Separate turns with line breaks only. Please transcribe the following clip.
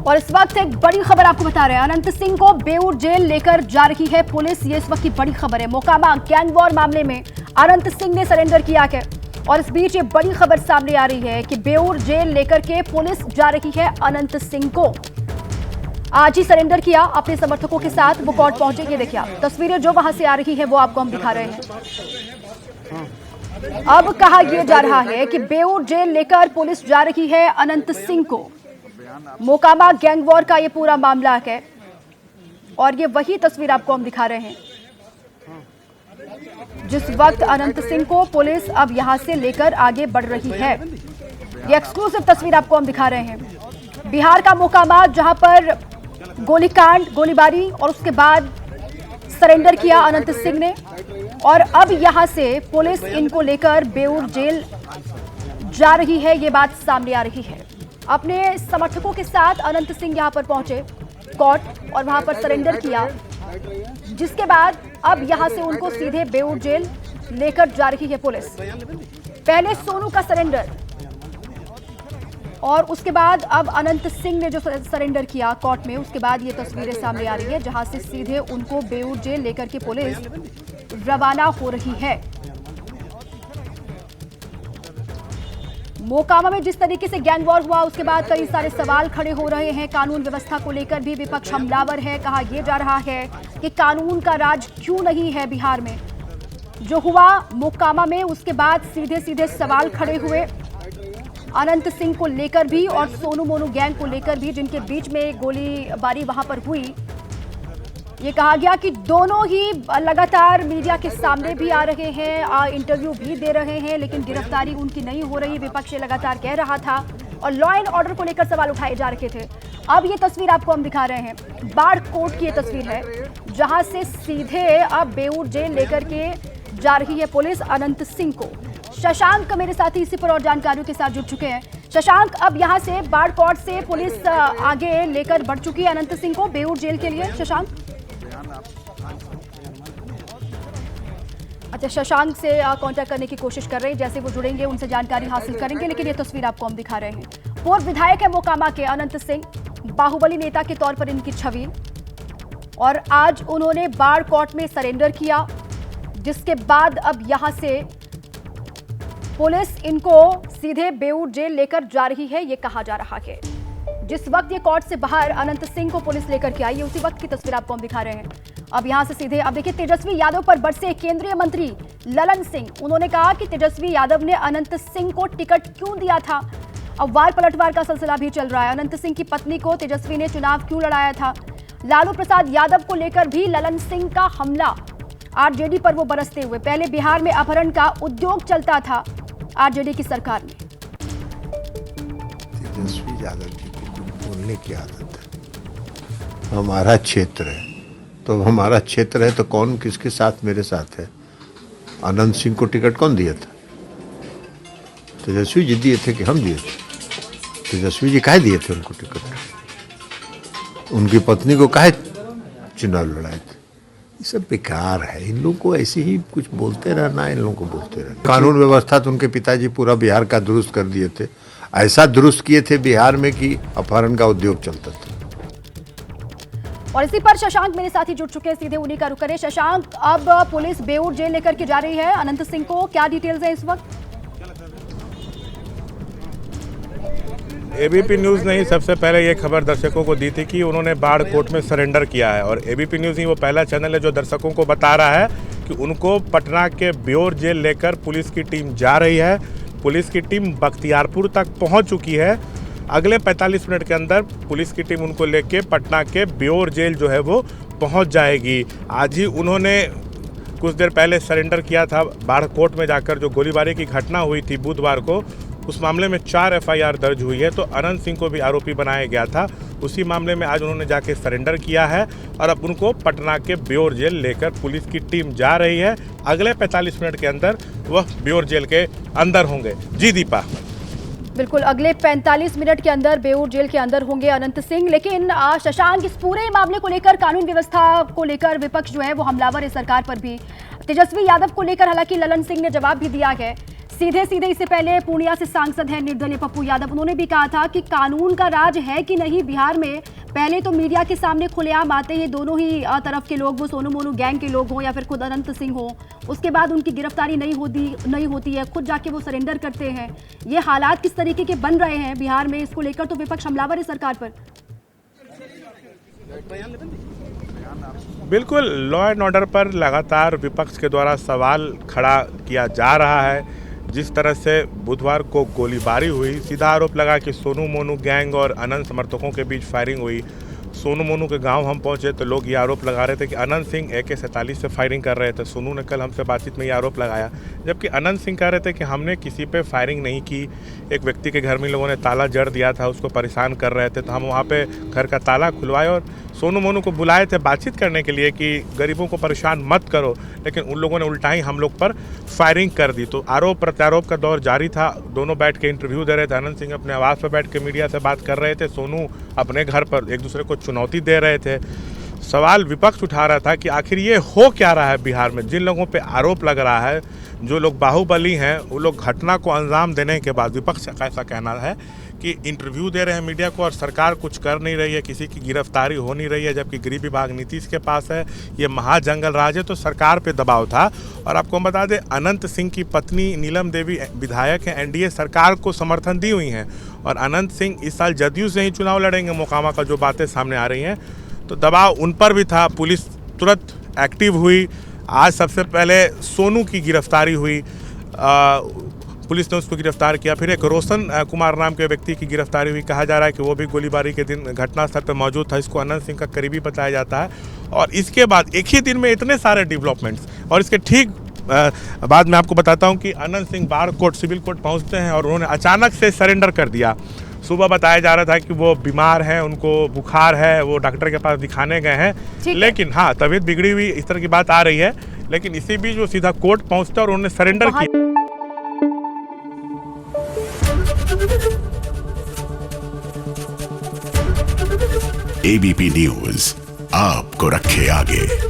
और इस वक्त एक बड़ी खबर आपको बता रहे हैं, अनंत सिंह को बेऊर जेल लेकर जा रही है पुलिस। ये इस वक्त की बड़ी खबर है। मोकामा गैंग वॉर मामले में अनंत सिंह ने सरेंडर किया है और इस बीच ये बड़ी खबर सामने आ रही है कि बेऊर जेल लेकर के पुलिस जा रही है अनंत सिंह को। आज ही सरेंडर किया अपने समर्थकों के साथ, वो कोर्ट पहुंचे। ये देखिए आप तस्वीरें जो वहां से आ रही है वो आपको हम दिखा रहे हैं। अब कहा यह जा रहा है कि बेऊर जेल लेकर पुलिस जा रही है अनंत सिंह को। मोकामा गैंग वॉर का ये पूरा मामला है और ये वही तस्वीर आपको हम दिखा रहे हैं जिस वक्त अनंत सिंह को पुलिस अब यहां से लेकर आगे बढ़ रही है। ये एक्सक्लूसिव तस्वीर आपको हम दिखा रहे हैं बिहार का मोकामा, जहां पर गोलीकांड, गोलीबारी और उसके बाद सरेंडर किया अनंत सिंह ने और अब यहां से पुलिस इनको लेकर बेऊर जेल जा रही है। ये बात सामने आ रही है। अपने समर्थकों के साथ अनंत सिंह यहां पर पहुंचे कोर्ट और वहां पर सरेंडर किया, जिसके बाद अब यहां से उनको सीधे बेऊर जेल लेकर जा रही है पुलिस। पहले सोनू का सरेंडर और उसके बाद अब अनंत सिंह ने जो सरेंडर किया कोर्ट में, उसके बाद ये तस्वीरें सामने आ रही है जहां से सीधे उनको बेऊर जेल लेकर के पुलिस रवाना हो रही है। मोकामा में जिस तरीके से गैंग वॉर हुआ उसके बाद कई सारे सवाल खड़े हो रहे हैं। कानून व्यवस्था को लेकर भी विपक्ष हमलावर है। कहा यह जा रहा है कि कानून का राज क्यों नहीं है बिहार में। जो हुआ मोकामा में, उसके बाद सीधे सीधे सवाल खड़े हुए अनंत सिंह को लेकर भी और सोनू मोनू गैंग को लेकर भी, जिनके बीच में गोलीबारी वहां पर हुई। ये कहा गया कि दोनों ही लगातार मीडिया के सामने भी आ रहे हैं, इंटरव्यू भी दे रहे हैं, लेकिन गिरफ्तारी उनकी नहीं हो रही, विपक्ष लगातार कह रहा था और लॉ एंड ऑर्डर को लेकर सवाल उठाए जा रहे थे। अब ये तस्वीर आपको हम दिखा रहे हैं, बाढ़ कोर्ट की ये तस्वीर है जहां से सीधे अब बेऊर जेल लेकर के जा रही है पुलिस अनंत सिंह को। शशांक मेरे साथी इसी पर और जानकारियों के साथ जुड़ चुके हैं। शशांक, अब यहां से बाढ़ कोर्ट से पुलिस आगे लेकर बढ़ चुकी है अनंत सिंह को बेऊर जेल के लिए। शशांक, अच्छा, शशांक से कांटेक्ट करने की कोशिश कर रहे हैं, जैसे वो जुड़ेंगे उनसे जानकारी हासिल करेंगे। लेकिन ये तस्वीर आपको हम दिखा रहे हैं। पूर्व विधायक है मोकामा के अनंत सिंह, बाहुबली नेता के तौर पर इनकी छवि, और आज उन्होंने बाढ़ कोर्ट में सरेंडर किया, जिसके बाद अब यहां से पुलिस इनको सीधे बेऊर जेल लेकर जा रही है। ये कहा जा रहा है जिस वक्त ये कोर्ट से बाहर अनंत सिंह को पुलिस लेकर के आई है, उसी वक्त की तस्वीर आपको हम दिखा रहे हैं। अब यहां से सीधे अब देखिए तेजस्वी यादव पर बरसे केंद्रीय मंत्री ललन सिंह। उन्होंने कहा कि तेजस्वी यादव ने अनंत सिंह को टिकट क्यों दिया था। अब वार पलटवार का सिलसिला भी चल रहा है। अनंत सिंह की पत्नी को तेजस्वी ने चुनाव क्यों लड़ाया था। लालू प्रसाद यादव को लेकर भी ललन सिंह का हमला, आरजेडी पर वो बरसते हुए। पहले बिहार में अपहरण का उद्योग चलता था आरजेडी की सरकार में।
तेजस्वी यादव जी को बोलने की आदत है। हमारा क्षेत्र है तो हमारा क्षेत्र है, तो कौन किसके साथ मेरे साथ है। अनंत सिंह को टिकट कौन दिया था? तेजस्वी जी दिए थे कि हम दिए थे? तेजस्वी जी काहे दिए थे उनको टिकट? उनकी पत्नी को काहे चुनाव लड़ाए थे? ये सब बेकार है। इन लोगों को ऐसे ही कुछ बोलते रहना, इन लोगों को बोलते रहना। कानून व्यवस्था तो उनके पिताजी पूरा बिहार का दुरुस्त कर दिए थे। ऐसा दुरुस्त किए थे बिहार में कि अपहरण का उद्योग चलता था।
और इसी पर शशांक मेरे साथी जुड़ चुके हैं, सीधे उन्हीं का रुख करें। शशांक, अब पुलिस बेऊर जेल लेकर के जा रही है अनंत सिंह को, क्या डिटेल्स है इस वक्त?
एबीपी न्यूज़ ने ही सबसे पहले ये खबर दर्शकों को दी थी कि उन्होंने बाढ़ कोर्ट में सरेंडर किया है, और एबीपी न्यूज़ ही वो पहला चैनल है जो दर्शकों को बता रहा है कि उनको पटना के बेऊर जेल लेकर पुलिस की टीम जा रही है। पुलिस की टीम बख्तियारपुर तक पहुंच चुकी है। अगले 45 मिनट के अंदर पुलिस की टीम उनको लेके पटना के बेऊर जेल जो है वो पहुंच जाएगी। आज ही उन्होंने कुछ देर पहले सरेंडर किया था बाढ़ कोर्ट में जाकर। जो गोलीबारी की घटना हुई थी बुधवार को, उस मामले में 4 एफआईआर दर्ज हुई है, तो अनंत सिंह को भी आरोपी बनाया गया था। उसी मामले में आज उन्होंने जाके सरेंडर किया है और अब उनको पटना के बेऊर जेल लेकर पुलिस की टीम जा रही है। अगले 45 मिनट के अंदर वह बेऊर जेल के अंदर होंगे। जी दीपा,
बिल्कुल, अगले 45 मिनट के अंदर बेऊर जेल के अंदर होंगे अनंत सिंह। लेकिन शशांक, इस पूरे मामले को लेकर, कानून व्यवस्था को लेकर विपक्ष जो है वो हमलावर है सरकार पर भी। तेजस्वी यादव को लेकर हालांकि ललन सिंह ने जवाब भी दिया है। सीधे सीधे इससे पहले पूर्णिया से सांसद हैं निर्दलीय पप्पू यादव, उन्होंने भी कहा था कि कानून का राज है कि नहीं बिहार में। पहले तो मीडिया के सामने खुलेआम आते हैं दोनों ही तरफ के लोग, वो सोनू मोनू गैंग के लोग हों या फिर खुद अनंत सिंह हो, उसके बाद उनकी गिरफ्तारी नहीं होती है, खुद जाके वो सरेंडर करते हैं। ये हालात किस तरीके के बन रहे हैं बिहार में, इसको लेकर तो विपक्ष हमलावर है सरकार पर।
बिल्कुल, लॉ एंड ऑर्डर पर लगातार विपक्ष के द्वारा सवाल खड़ा किया जा रहा है। जिस तरह से बुधवार को गोलीबारी हुई, सीधा आरोप लगा कि सोनू मोनू गैंग और अनंत समर्थकों के बीच फायरिंग हुई। सोनू मोनू के गांव हम पहुंचे तो लोग ये आरोप लगा रहे थे कि अनंत सिंह AK-47 से फायरिंग कर रहे थे। सोनू ने कल हमसे बातचीत में ये आरोप लगाया, जबकि अनंत सिंह कह रहे थे कि हमने किसी पे फायरिंग नहीं की। एक व्यक्ति के घर में लोगों ने ताला जड़ दिया था, उसको परेशान कर रहे थे, तो हम वहाँ पे घर का ताला खुलवाए और सोनू मोनू को बुलाए थे बातचीत करने के लिए कि गरीबों को परेशान मत करो, लेकिन उन लोगों ने उल्टा ही हम लोग पर फायरिंग कर दी। तो आरोप प्रत्यारोप का दौर जारी था। दोनों बैठ के इंटरव्यू दे रहे थे। अनंत सिंह अपने आवास पर बैठ के मीडिया से बात कर रहे थे, सोनू अपने घर पर एक दूसरे को चुनौती दे रहे थे। सवाल विपक्ष उठा रहा था कि आखिर ये हो क्या रहा है बिहार में। जिन लोगों पे आरोप लग रहा है, जो लोग बाहुबली हैं, वो लोग घटना को अंजाम देने के बाद, विपक्ष का ऐसा कहना है कि इंटरव्यू दे रहे हैं मीडिया को और सरकार कुछ कर नहीं रही है, किसी की गिरफ्तारी हो नहीं रही है, जबकि गृह विभाग नीतीश के पास है, ये महाजंगल राज है, तो सरकार पे दबाव था। और आपको बता दें, अनंत सिंह की पत्नी नीलम देवी विधायक हैं, NDA सरकार को समर्थन दी हुई हैं, और अनंत सिंह इस साल जदयू से ही चुनाव लड़ेंगे मोकामा का, जो बातें सामने आ रही हैं, तो दबाव उन पर भी था। पुलिस तुरंत एक्टिव हुई। आज सबसे पहले सोनू की गिरफ्तारी हुई, पुलिस ने उसको गिरफ्तार किया। फिर एक रोशन कुमार नाम के व्यक्ति की गिरफ्तारी हुई। कहा जा रहा है कि वो भी गोलीबारी के दिन घटनास्थल पर मौजूद था। इसको अनंत सिंह का करीबी बताया जाता है। और इसके बाद एक ही दिन में इतने सारे डेवलपमेंट्स, और इसके ठीक बाद में आपको बताता हूँ कि अनंत सिंह बाढ़ कोर्ट सिविल कोर्ट पहुँचते हैं और उन्होंने अचानक से सरेंडर कर दिया। सुबह बताया जा रहा था कि वो बीमार हैं, उनको बुखार है, वो डॉक्टर के पास दिखाने गए हैं, लेकिन हाँ तबीयत बिगड़ी हुई, इस तरह की बात आ रही है। लेकिन इसी बीच वो सीधा कोर्ट पहुँचते और उन्होंने सरेंडर किया।
ABP न्यूज आपको रखे आगे।